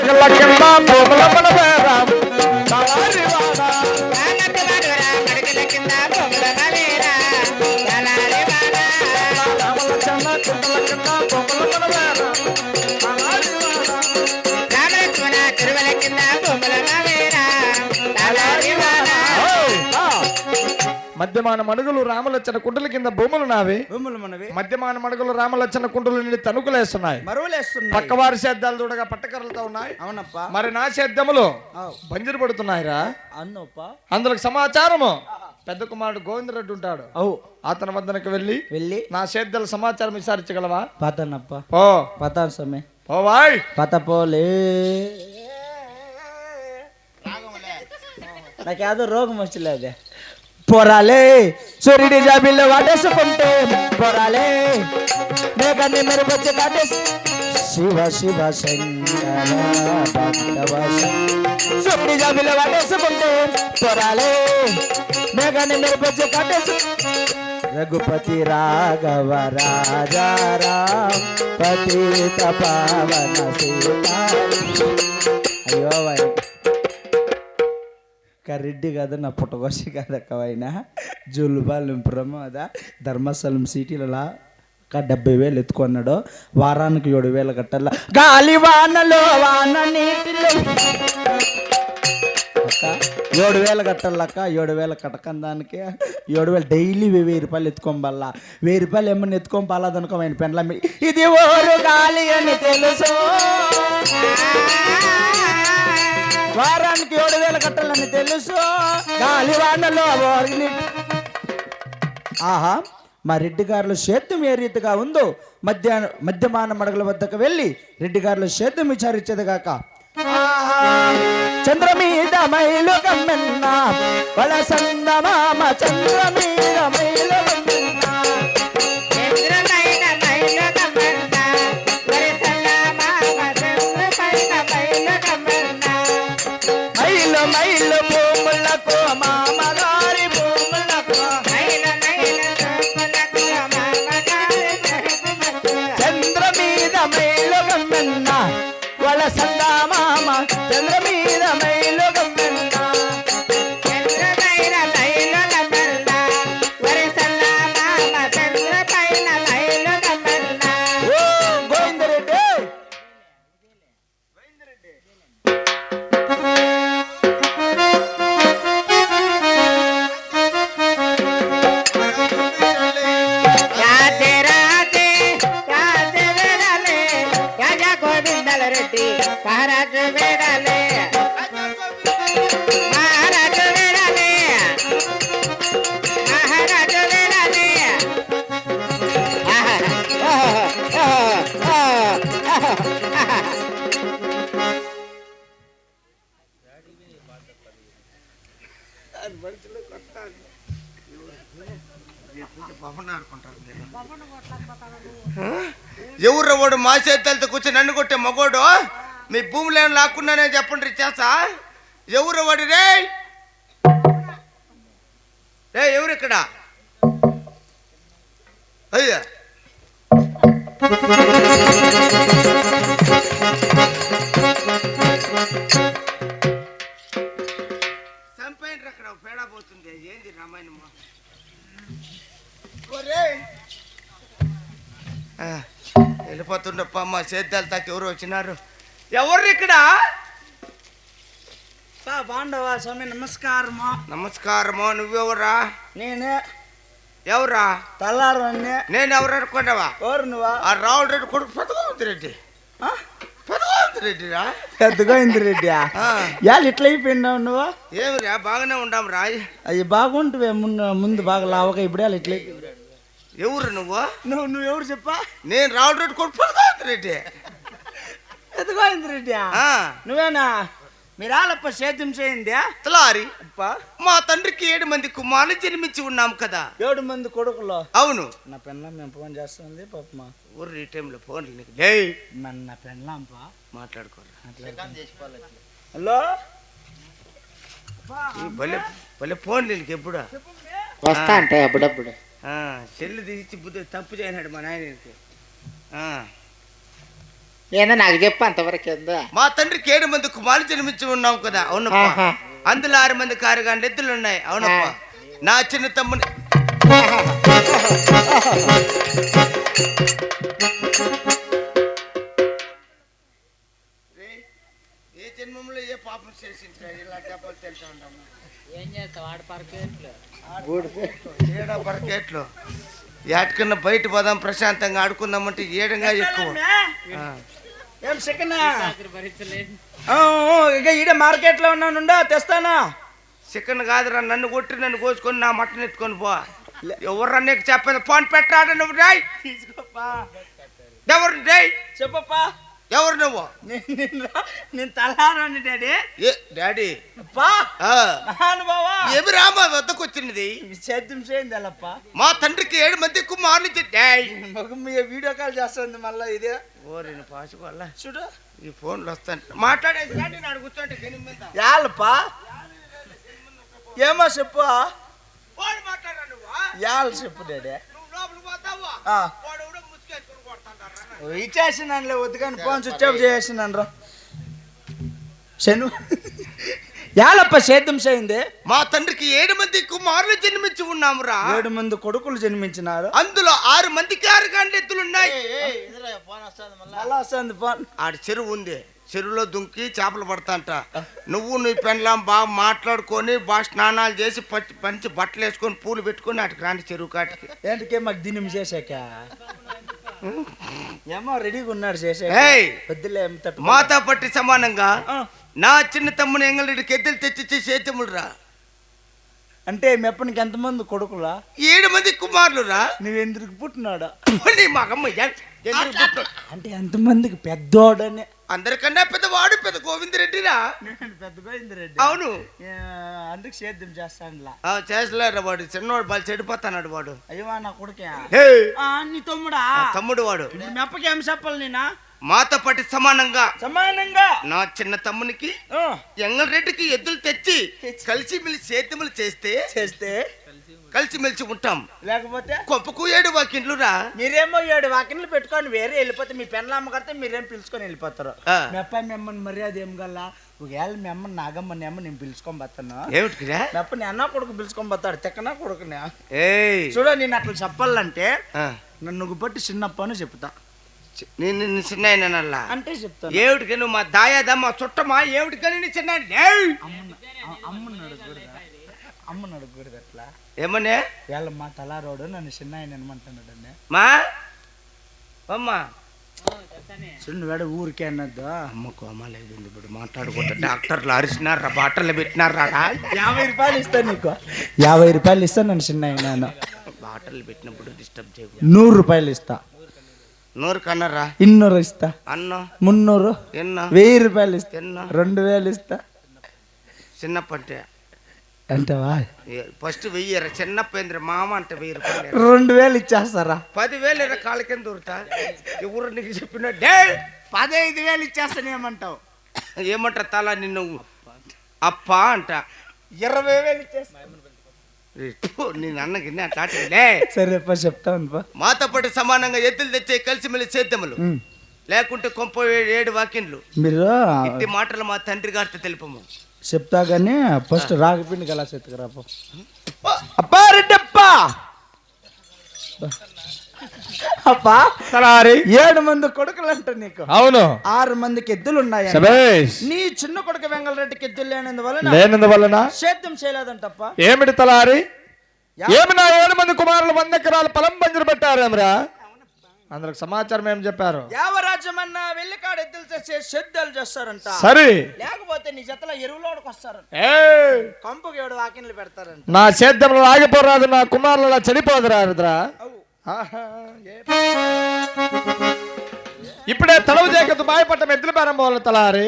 చిలకల కింద భూముల మనవేరా తలారి వాడ రామలక్ష్మణ చిలకల కింద భూముల మనవేరా తలారి వాడ మధ్యమాన మడుగులు రామలచ్చన కుంటల కింద భూములు నావి మధ్యమాన మడుగులు రామలచ్చన కుంటలు నుండి తణుకులేస్తున్నాయి పక్కవారి సేద్యాలు చూడగా పట్టకర్రలతో ఉన్నాయి. అవునప్ప. మరి నా సేద్యములు బంజరు పడుతున్నాయిరా అందులో సమాచారము పెద్ద కుమారుడు గోవిందరెడ్డి ఉంటాడు. అతని వద్దనకు వెళ్ళి నా సేద్యాల సమాచారం విచారించగలవా? పాతనప్ప ఓ పాతాను సమయ పోవాయ్ పాత పోలే నాకేదో రోగం వచ్చలేదు. పోరాలే సూర్యుడి జాబిల్లో వాటేసుకుంటే పోరాలే మేఘాన్ని మెరుపొచ్చి కాటేసి శివ శివ శంకర సూర్యుడి జాబిల్లో వాటేసుకుంటే పోరాలే మేఘాన్ని మెరుపొచ్చి కాటేసి రఘుపతి రాఘవ రాజారాం పతిత పావన సీతా. అయ్యో వాయి రెడ్డి కాదు నా పుట్టగోసి కాదక్క ఆయన జూలుబాలెం ప్రమాద ధర్మస్థలం సిటీలలో 70,000 ఎత్తుకున్నాడు. వారానికి 7,000 కట్టాల గాలి వానలో వాన నీటిలో అక్క 7,000 కట్టాలక్క. 7,000 కట్టకని దానికి 7,000 డైలీ 1,000 రూపాయలు ఎత్తుకోవాల. 1,000 రూపాయలు ఏమన్నా ఎత్తుకోవాలనుకో ఆయన పెండ్ల ఇది ఓరు గాలి అని తెలుసు. వారానికి 7,000 కట్టాలని తెలుసు గాలి వానలో. ఆహా మా రెడ్డి గారుల సేద్యం ఏ రీతిగా ఉందో మధ్యమాన మడగల వద్దకు వెళ్ళి రెడ్డి గారుల సేద్యం విచారించేదిగాక. చంద్ర మీద మైలు గమ్మెన్న వలసందమామ చంద్ర మీద మైలు మైలు భూములకు మామగారి భూములకు చంద్ర మీద మైలు గమ్మెన్న వాళ్ళ సందామామ చంద్ర మీద మైలు గమ్మెన్న గోవిందరెడ్డి మహారాజు వేడాలే మహారాజు వేడాలే మహారాజు వేడాలే ఎవరు వాడు మా చేతులతో కూర్చొని నన్ను కొట్టే మగోడు మీ భూములు ఏమైనా లాక్కున్నానే చెప్పండి చేస్తా. ఎవరు వాడు రే ఎవరు ఇక్కడ అయ్యా చంపేయండి అక్కడ పేడా పోతుంది. ఏంది రామాయణమా వెళ్ళిపోతుండప్ప మా సేద్యాలు తాకి ఎవరు వచ్చినారు. ఎవరు ఇక్కడ? బాండవా స్వామి నమస్కారము. నమస్కారము. నువ్వెవరా? నేనే. ఎవరా? తల్లారు. నేను ఎవరు అనుకున్నావా? ఎవరు నువ్వా? ఆ రావుల రెడ్డి కొడుకు పెద్దగోవింద రెడ్డి. పెద్దగోవింద రెడ్డిరా? పెద్దగోవింద రెడ్డి యాళ్ళు ఇట్లా అయిపోయినావు నువ్వు? ఏమిరా బాగానే ఉండాం రా. అవి బాగుంటువే ముందు బాగా లావగా ఇప్పుడే వాళ్ళు ఇట్లా. ఎవరు నువ్వు? నువ్వెవరు చెప్పా? నేను రావుల రెడ్డి కొడుకు పెద్దగోవింద రెడ్డి. పెద్దగోవింద రెడ్డి నువ్వేనా? మీరు ఆలప్ప సేద్యం చేయింది తలారి. మా తండ్రికి 7 మంది కుమారులు జన్మించి ఉన్నాం కదా. 7 మంది కొడుకులు? అవును. నా పెళ్ళం మేము ఫోన్ చేస్తుంది పాపమా. ఊరు ఈ టైంలో ఫోన్ నా పెళ్ళం మాట్లాడుకోరా. హలో భలే ఫోన్ నీకు ఎప్పుడా వస్తా అంటే అప్పుడప్పుడు చెల్లి తీసి బుద్ధి తప్పు చేయనాడు మా నాయనకి. ఏందో నాకు చెప్పు అంతవరకు ఏందో. మా తండ్రికి 7 మంది కుమారులు జన్మించి ఉన్నాం కదా. అవునప్పా. ఆహా. అందులో 6 మంది కారుగాండ్లు ఎద్దులు ఉన్నాయి. అవునప్పా. నా చిన్న తమ్ముని ఏ జన్మంలో ఏ పాపం చేసింటారు ఇలా చెప్పలు తెలుసా ఉన్నాము. ఏడా పరకేట్లు ఏటకన్నా బయట పోదాం ప్రశాంతంగా ఆడుకుందామంటే ఏడంగా ఎక్కువ. ఏం సెకండ్ ఇక ఈడ మార్కెట్ లో ఉన్నానుండా తెస్తానా. చికెన్ కాదురా, నన్ను కొట్టి నన్ను కోసుకొని నా మటన్ ఎత్తుకొని పో. ఎవరు నీకు చెప్పేది ఫోన్ పెట్టాడు నువ్వు. రాయ్ ఎవరు డాయ్ చెప్పప్పా. ఎవరు నువ్వు? నేను తలారాని డాడీ. ఏ డాడీ ఏమి రామా వద్దకు వచ్చినది? సేద్యం చేయండి అల్లప్ప. మా తండ్రికి 7 మంది కుమారులు డాయ్. వీడియో కాల్ చేస్తుంది మళ్ళా ఇదే. ఓరే పాసు వల్ల చూడు ఈ ఫోన్లు వస్తాను మాట్లాడేసి రండి. నాడు కూర్చోండి యాలప్పా. ఏమో చెప్పు. ఫోన్ మాట్లాడా నువ్వు? యాలు చెప్పు డాడీ. నువ్వు లోపలికి పోతావా? వాడు కూడా ముసుకేసుకొని కొడతాడు. ఇచ్చేసినానులే వద్దు కానీ ఫోన్ స్విచ్ ఆఫ్ చేసినాను రా. శను యాలప్ప సేద్యం చేయింది. మా తండ్రికి 7 మంది కుమారులు జన్మించి ఉన్నామురా. 7 మంది కొడుకులు జన్మించినారు. అందులో 6 మందికి 6 గాండ్లు ఎద్దులు ఉన్నాయి. మళ్ళా వస్తుంది ఫోన్. ఆడ చెరువు ఉంది. చెరువులో దుంకి చేపలు పడతాంట. నువ్వు నీ పెండ్లాం బాగా మాట్లాడుకొని బాగా స్నానాలు చేసి పంచి బట్టలు వేసుకొని పూలు పెట్టుకొని అటుకు రాండి చెరువు కాటికి. ఏంటికే మాకు దినం చేసాక ఏమో రెడీగా ఉన్నాడు చేసాక. ఏయ్! వద్దులే మాతా పట్టి సమానంగా నా చిన్న తమ్ముని ఎంగళరెడ్డికి ఎద్దులు తెచ్చిచ్చి సేద్యములు రా. అంటే మెప్పనికి ఎంతమంది కొడుకులా? 7 మంది కుమారులు రా. నువ్వెందుకు పుట్టినాడా? మగమ్మ అంటే ఎంతమందికి పెద్దోడని. అందరికన్నా పెద్దవాడు పెద్ద గోవిందరెడ్డిరా. పెద్ద గోవిందరెడ్డి. అవును. అందుకు సేద్యం చేస్తానులా. చేసలేరా వాడు. చిన్నవాడు బాగా చెడిపోతాడు వాడు. అయ్యవా నా కొడుకే. హే! నీ తమ్ముడా? తమ్ముడు వాడు. మెప్పకి ఏం చెప్పాలి నేనా? మాతో పాటు సమానంగా నా చిన్న తమ్మునికి ఎంగళరెడ్డికి ఎద్దులు తెచ్చి కలిసిమెలిసి సేద్యములు చేస్తే కలిసిమెలిసి ఉంటాం. లేకపోతే కొంపకు 7 వాకిండ్లు రా. మీరేమో 7 వాకిన్లు పెట్టుకొని వేరే వెళ్ళిపోతే మీ పెన్లమ్మ కడితే మీరేం పిలుచుకొని వెళ్ళిపోతారు. మెప్ప మెమ్మని మర్యాద ఏం గల్లా. ఒకవేళ మీ అమ్మ నాగమ్మని ఏమో నేను పిలుచుకొని పోతాను. ఏమిటిరా? మెప్ప నీ అన్న కొడుకు పిలుచుకొని పోతాడు. తెక్కనా కొడుకునే. ఏయ్ చూడ నేను అట్లా చెప్పాలంటే నన్ను బట్టి చిన్నప్పని చెప్తా. నేను చిన్న అంటే చెప్తాను. ఏమిటికి నువ్వు మా దాయాదమ్మ చుట్టమా? ఏమిటికని చిన్న అమ్మని అడగకూడదు అట్లా. ఏమనే వీళ్ళ మా తలారోడు నన్ను చిన్న ఆయన అనమంటున్నాడండి. మా అమ్మా చిన్న వేడ ఊరికే అన్నద్దు. అమ్మకు అమ్మ లేదు ఇప్పుడు మాట్లాడుకుంటా. డాక్టర్లు అరిసినారా, బాటలు పెట్టినారా. 50 రూపాయలు ఇస్తాను నీకు. 50 రూపాయలు ఇస్తాను నన్ను చిన్న ఆయన. బాటలు పెట్టినప్పుడు డిస్టర్బ్ చేయ. 100 రూపాయలు ఇస్తా. 100 కన్నారా? 200 ఇస్తా. అన్నో 300 ఎన్నో 1000 రూపాయలు ఇస్తా. ఎన్నో 2000 ఇస్తా. చిన్నప్పంటే అంటవా? ఫస్ట్ 1000 చిన్నప్పేంద్ర మామ అంటే 1000 రూపాయలు. 2000 ఇచ్చేస్తారా? 10,000 కాళ్ళ కింద దూరుతా. ఎవరు నీకు చెప్పిన 15,000 ఇచ్చేస్తాను ఏమంటావు? ఏమంటా తల నిన్ను అప్ప అంట. 20,000 ఇచ్చేస్తా. నేను అన్నకి సరే చెప్తాను. మాతో పాటు సమానంగా ఎద్దులు తెచ్చే కలిసిమెలిసి సేద్యములు లేకుంటే కొంప 7 వాకిండ్లు. మీరు ఇట్టి మాటలు మా తండ్రి గారితో తెలుపము. చెప్తా గానీ ఫస్ట్ రాగిపిండి గలా చెత్తకరాపో. అప్పా రెడ్డప్ప అప్పా 7 మంది కొడుకులు అంట నీకు. అవును. 6 మందికి ఎద్దులు ఉన్నాయి. నీ చిన్న కొడుకు వెంగళరెడ్డికి ఎద్దులు లేనందువలన సేద్యం చేయలేదంటప్ప. ఏమిటి తలారి? ఏమి నా 7 మంది కుమారులు 100 ఎకరాల పొలం బంజరు పెట్టారేమరా? అందరికి సమాచారం ఏం చెప్పారు? యావరాజ్యమన్నా వెళ్ళి కాడ ఎద్దులు చేసే సేద్యాలు చేస్తారంట. సరే లేకపోతే నీ జతల ఎరువులోకి వస్తారంట. కంపుకి 7 వాకిన్లు పెడతారంట. నా సేద్యంలో ఆగిపోరాదు, నా కుమారులు చెడిపోదురా. ఇప్పుడే తలవు జాగ్రత్త బాయపట్ట ఎద్దుల బేరం పోవాలి తలారి.